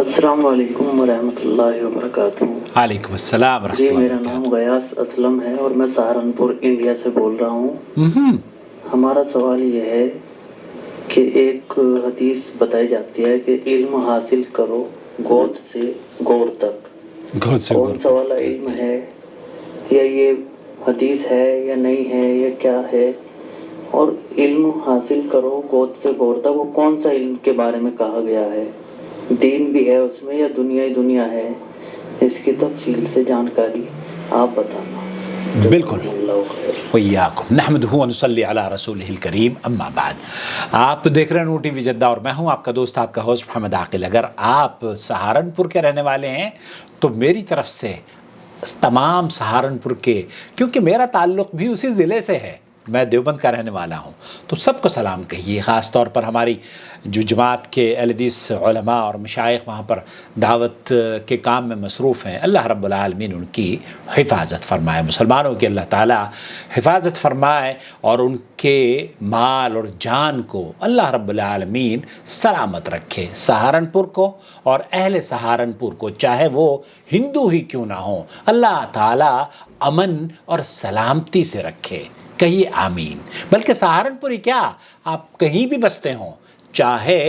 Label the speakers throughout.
Speaker 1: السلام علیکم ورحمۃ اللہ وبرکاتہ۔
Speaker 2: وعلیکم السلام ورحمۃ
Speaker 1: جی
Speaker 2: اللہ
Speaker 1: میرا نام
Speaker 2: وبرکاتہ۔
Speaker 1: غیاث اسلم ہے اور میں سہارنپور انڈیا سے بول رہا ہوں۔ ہمارا سوال یہ ہے کہ ایک حدیث بتائی جاتی ہے کہ علم حاصل کرو گود سے گور تک، کون سا والا علم ہے، یا یہ حدیث ہے یا نہیں ہے یا کیا ہے؟ اور علم حاصل کرو گود سے گور تک، وہ کون سا علم کے بارے میں کہا گیا ہے؟ دین بھی ہے اس میں یا دنیا ہی دنیا ہے؟ اس کی تفصیل سے جانکاری آپ بتانا۔
Speaker 2: بالکل۔ وإياكم نحمده ونصلي على رسوله الكريم اما بعد۔ آپ دیکھ رہے ہیں نور ٹی وی جدہ اور میں ہوں آپ کا دوست، آپ کا ہوسٹ محمد عاقل۔ اگر آپ سہارنپور کے رہنے والے ہیں تو میری طرف سے تمام سہارنپور کے، کیونکہ میرا تعلق بھی اسی ضلع سے ہے، میں دیوبند کا رہنے والا ہوں، تو سب کو سلام کہیے، خاص طور پر ہماری جو جماعت کے اہل حدیث علماء اور مشائخ وہاں پر دعوت کے کام میں مصروف ہیں، اللہ رب العالمین ان کی حفاظت فرمائے، مسلمانوں کی اللہ تعالیٰ حفاظت فرمائے اور ان کے مال اور جان کو اللہ رب العالمین سلامت رکھے، سہارنپور کو اور اہل سہارنپور کو، چاہے وہ ہندو ہی کیوں نہ ہوں، اللہ تعالیٰ امن اور سلامتی سے رکھے، کہیے آمین۔ بلکہ سہارنپور ہی کیا، آپ کہیں بھی بستے ہوں، چاہے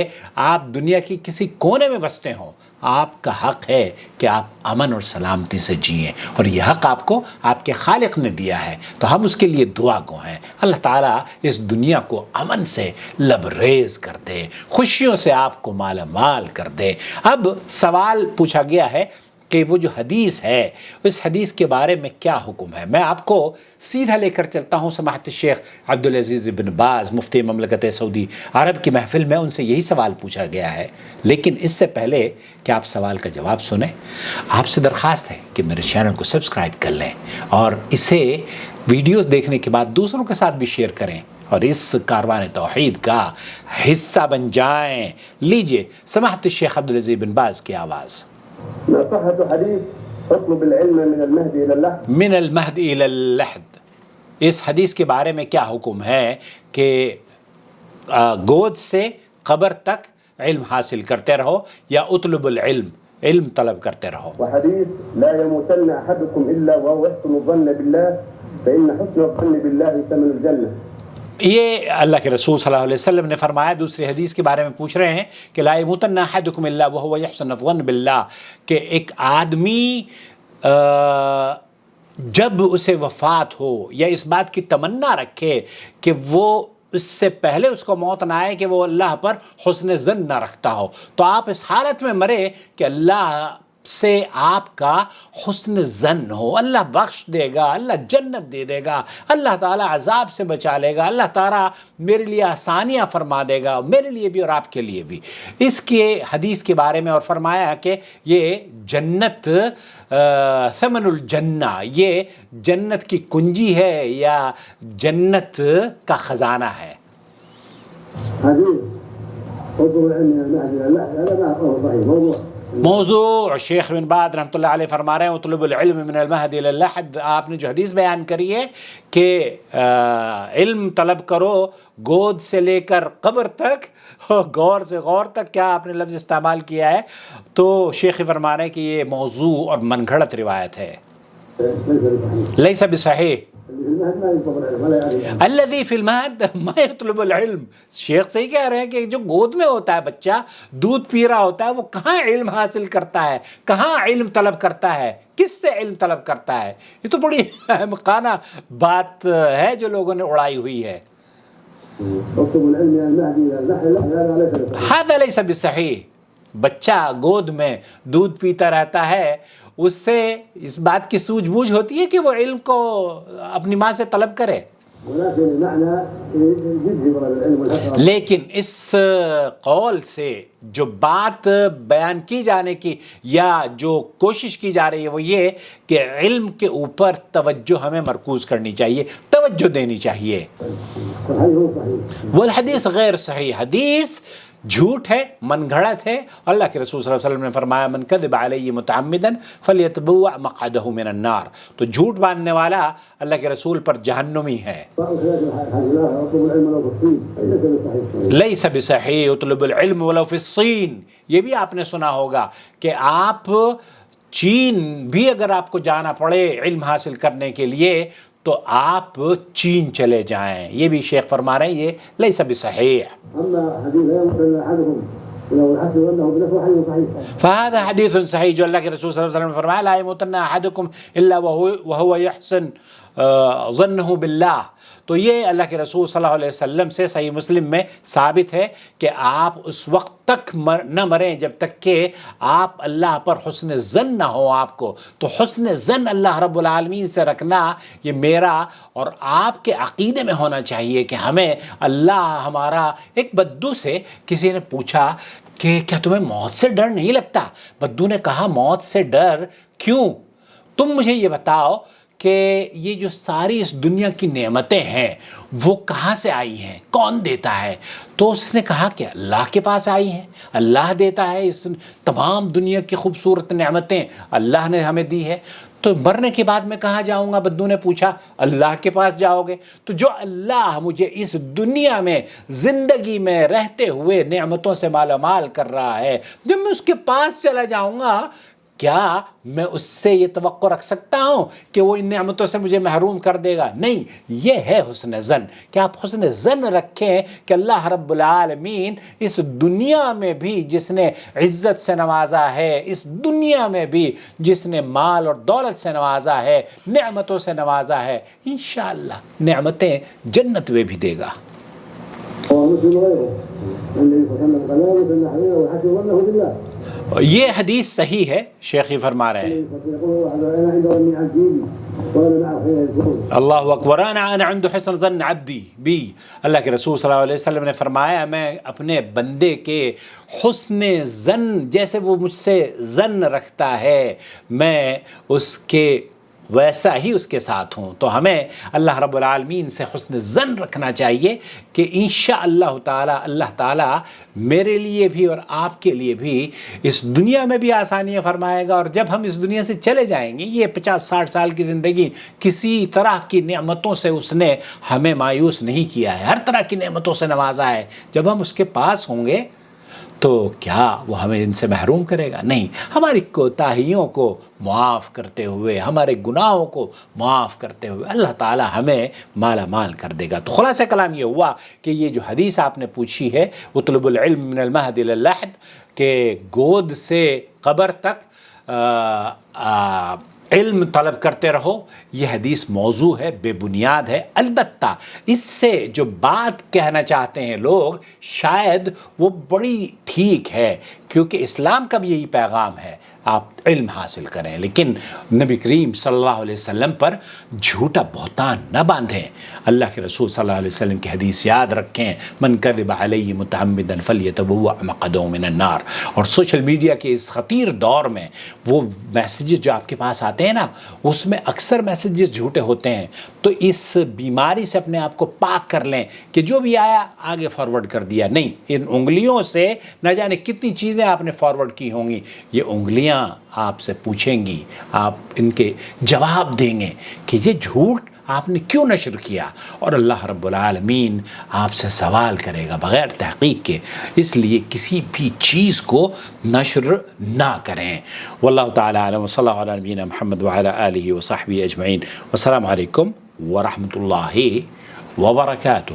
Speaker 2: آپ دنیا کی کسی کونے میں بستے ہوں، آپ کا حق ہے کہ آپ امن اور سلامتی سے جئیں، اور یہ حق آپ کو آپ کے خالق نے دیا ہے، تو ہم اس کے لیے دعا گو ہیں، اللہ تعالیٰ اس دنیا کو امن سے لبریز کر دے، خوشیوں سے آپ کو مالا مال کر دے۔ اب سوال پوچھا گیا ہے کہ وہ جو حدیث ہے اس حدیث کے بارے میں کیا حکم ہے۔ میں آپ کو سیدھا لے کر چلتا ہوں سماحت الشیخ عبدالعزیز بن باز مفتی مملکت سعودی عرب کی محفل میں، ان سے یہی سوال پوچھا گیا ہے، لیکن اس سے پہلے کہ آپ سوال کا جواب سنیں، آپ سے درخواست ہے کہ میرے چینل کو سبسکرائب کر لیں اور اسے ویڈیوز دیکھنے کے بعد دوسروں کے ساتھ بھی شیئر کریں اور اس کاروان توحید کا حصہ بن جائیں۔ لیجئے سماحت الشیخ عبدالعزیز بن باز کی آواز۔
Speaker 3: صحة حديث اطلب العلم من المهد إلى اللحد
Speaker 2: من المہد إلى اللحد، اس حدیث کے بارے میں کیا حکم ہے کہ گود سے قبر تک علم حاصل کرتے رہو یا اطلب العلم، علم طلب کرتے رہو۔
Speaker 3: وحديث لا يموتن أحدكم إلا وهو يحسن الظن بالله فإن حسن الظن بالله ثمن الجنة۔
Speaker 2: یہ اللہ کے رسول صلی اللہ علیہ وسلم نے فرمایا، دوسری حدیث کے بارے میں پوچھ رہے ہیں کہ لا یموتن احدکم الا وهو یحسن الظن باللہ، کہ ایک آدمی جب اسے وفات ہو یا اس بات کی تمنا رکھے کہ وہ اس سے پہلے اس کو موت نہ آئے کہ وہ اللہ پر حسن ظن نہ رکھتا ہو، تو آپ اس حالت میں مرے کہ اللہ سے آپ کا حسن ظن ہو، اللہ بخش دے گا، اللہ جنت دے دے گا، اللہ تعالیٰ عذاب سے بچا لے گا، اللہ تعالیٰ میرے لیے آسانیاں فرما دے گا، میرے لیے بھی اور آپ کے لیے بھی۔ اس کے حدیث کے بارے میں اور فرمایا کہ یہ جنت ثمن الجنہ، یہ جنت کی کنجی ہے یا جنت کا خزانہ ہے۔ موضوع شیخ بن باز رحمۃ اللہ علیہ فرما رہے ہیں اطلب العلم من المہد الی اللحد، آپ نے جو حدیث بیان کری ہے کہ علم طلب کرو گود سے لے کر قبر تک، غور سے غور تک، کیا آپ نے لفظ استعمال کیا ہے، تو شیخ فرما رہے ہیں کہ یہ موضوع اور من گھڑت روایت ہے، لیس بصحیح۔ الذی فی المہد ما یطلب العلم، شیخ صحیح کہہ رہے ہیں کہ جو گود میں ہوتا ہے بچہ، دودھ پی رہا ہوتا ہے، وہ کہاں علم حاصل کرتا ہے، کہاں علم طلب کرتا ہے، کس سے علم طلب کرتا ہے؟ یہ تو بڑی احمقانہ بات ہے جو لوگوں نے اڑائی ہوئی ہے۔ ھذا لیس بصحیح، بچہ گود میں دودھ پیتا رہتا ہے، اس سے اس بات کی سوجھ بوجھ ہوتی ہے کہ وہ علم کو اپنی ماں سے طلب کرے، لیکن اس قول سے جو بات بیان کی جانے کی یا جو کوشش کی جا رہی ہے وہ یہ کہ علم کے اوپر توجہ ہمیں مرکوز کرنی چاہیے، توجہ دینی چاہیے۔ والحدیث غیر صحیح، حدیث جھوٹ ہے، من گھڑت ہے. اللہ کے رسول صلی اللہ علیہ وسلم نے فرمایا من کذب علی متعمدا فلیتبوأ مقعدہ من النار. تو جھوٹ باندھنے والا اللہ کے رسول پر جہنمی ہے. لیس بصحیح اطلب العلم ولو فی الصین. یہ بھی آپ نے سنا ہوگا کہ آپ چین بھی اگر آپ کو جانا پڑے علم حاصل کرنے کے لیے تو آپ چین چلے جائیں. یہ بھی شیخ فرما رہے ہیں یہ لیس بصحیح. فهذا حدیث صحیح جو اللہ کے رسول صلی اللہ علیہ وسلم نے فرمایا لا يموتن احدكم الا وهو يحسن ظنه باللہ. تو یہ اللہ کے رسول صلی اللہ علیہ وسلم سے صحیح مسلم میں ثابت ہے کہ آپ اس وقت تک نہ مریں جب تک کہ آپ اللہ پر حسن ظن نہ ہو آپ کو. تو حسن ظن اللہ رب العالمین سے رکھنا یہ میرا اور آپ کے عقیدے میں ہونا چاہیے کہ ہمیں اللہ ہمارا. ایک بدو سے کسی نے پوچھا کہ کیا تمہیں موت سے ڈر نہیں لگتا؟ بدو نے کہا موت سے ڈر کیوں؟ تم مجھے یہ بتاؤ کہ یہ جو ساری اس دنیا کی نعمتیں ہیں وہ کہاں سے آئی ہیں، کون دیتا ہے؟ تو اس نے کہا کہ اللہ کے پاس آئی ہیں، اللہ دیتا ہے. اس تمام دنیا کی خوبصورت نعمتیں اللہ نے ہمیں دی ہے. تو مرنے کے بعد میں کہاں جاؤں گا؟ بدو نے پوچھا. اللہ کے پاس جاؤ گے. تو جو اللہ مجھے اس دنیا میں زندگی میں رہتے ہوئے نعمتوں سے مالا مال کر رہا ہے، جب میں اس کے پاس چلا جاؤں گا کیا میں اس سے یہ توقع رکھ سکتا ہوں کہ وہ ان نعمتوں سے مجھے محروم کر دے گا؟ نہیں. یہ ہے حسن ظن کہ آپ حسن ظن رکھیں کہ اللہ رب العالمین اس دنیا میں بھی جس نے عزت سے نوازا ہے، اس دنیا میں بھی جس نے مال اور دولت سے نوازا ہے، نعمتوں سے نوازا ہے، انشاءاللہ نعمتیں جنت میں بھی دے گا. یہ حدیث صحیح ہے. شیخ ہی فرما رہے ہیں اللہ اکبر انا عند حسن ظن عبدی بی. اللہ کے رسول صلی اللہ علیہ وسلم نے فرمایا میں اپنے بندے کے حسن ظن جیسے وہ مجھ سے ظن رکھتا ہے میں اس کے ویسا ہی اس کے ساتھ ہوں. تو ہمیں اللہ رب العالمین سے حسن ظن رکھنا چاہیے کہ انشاءاللہ تعالی اللہ تعالی میرے لیے بھی اور آپ کے لیے بھی اس دنیا میں بھی آسانیاں فرمائے گا. اور جب ہم اس دنیا سے چلے جائیں گے یہ 50-60 سال کی زندگی کسی طرح کی نعمتوں سے اس نے ہمیں مایوس نہیں کیا ہے، ہر طرح کی نعمتوں سے نوازا ہے. جب ہم اس کے پاس ہوں گے تو کیا وہ ہمیں ان سے محروم کرے گا؟ نہیں. ہماری کوتاہیوں کو معاف کرتے ہوئے، ہمارے گناہوں کو معاف کرتے ہوئے اللہ تعالی ہمیں مالا مال کر دے گا. تو خلاصہ کلام یہ ہوا کہ یہ جو حدیث آپ نے پوچھی ہے اطلب العلم من المہد الی اللحد کہ گود سے قبر تک علم طلب کرتے رہو، یہ حدیث موضوع ہے، بے بنیاد ہے. البتہ اس سے جو بات کہنا چاہتے ہیں لوگ شاید وہ بڑی ٹھیک ہے کیونکہ اسلام کا بھی یہی پیغام ہے آپ علم حاصل کریں، لیکن نبی کریم صلی اللہ علیہ وسلم پر جھوٹا بہتان نہ باندھیں. اللہ کے رسول صلی اللہ علیہ وسلم کی حدیث یاد رکھیں من کذب علی متعمدا فلیتبوأ مقعدہ من النار. اور سوشل میڈیا کے اس خطیر دور میں وہ میسیجز جو آپ کے پاس آتے ہیں نا اس میں اکثر میسیجز جھوٹے ہوتے ہیں. تو اس بیماری سے اپنے آپ کو پاک کر لیں کہ جو بھی آیا آگے فارورڈ کر دیا. نہیں، ان انگلیوں سے نہ جانے کتنی چیزیں آپ نے فارورڈ کی ہوں گی. یہ انگلیاں آپ سے پوچھیں گی، آپ ان کے جواب دیں گے کہ یہ جھوٹ آپ نے کیوں نشر کیا، اور اللہ رب العالمین آپ سے سوال کرے گا بغیر تحقیق کے. اس لیے کسی بھی چیز کو نشر نہ کریں. واللہ تعالی اعلم صلی اللہ علیہ نبینا محمد وعلی آلہ وصحبہ اجمعین. والسلام علیکم ورحمۃ اللہ وبرکاتہ.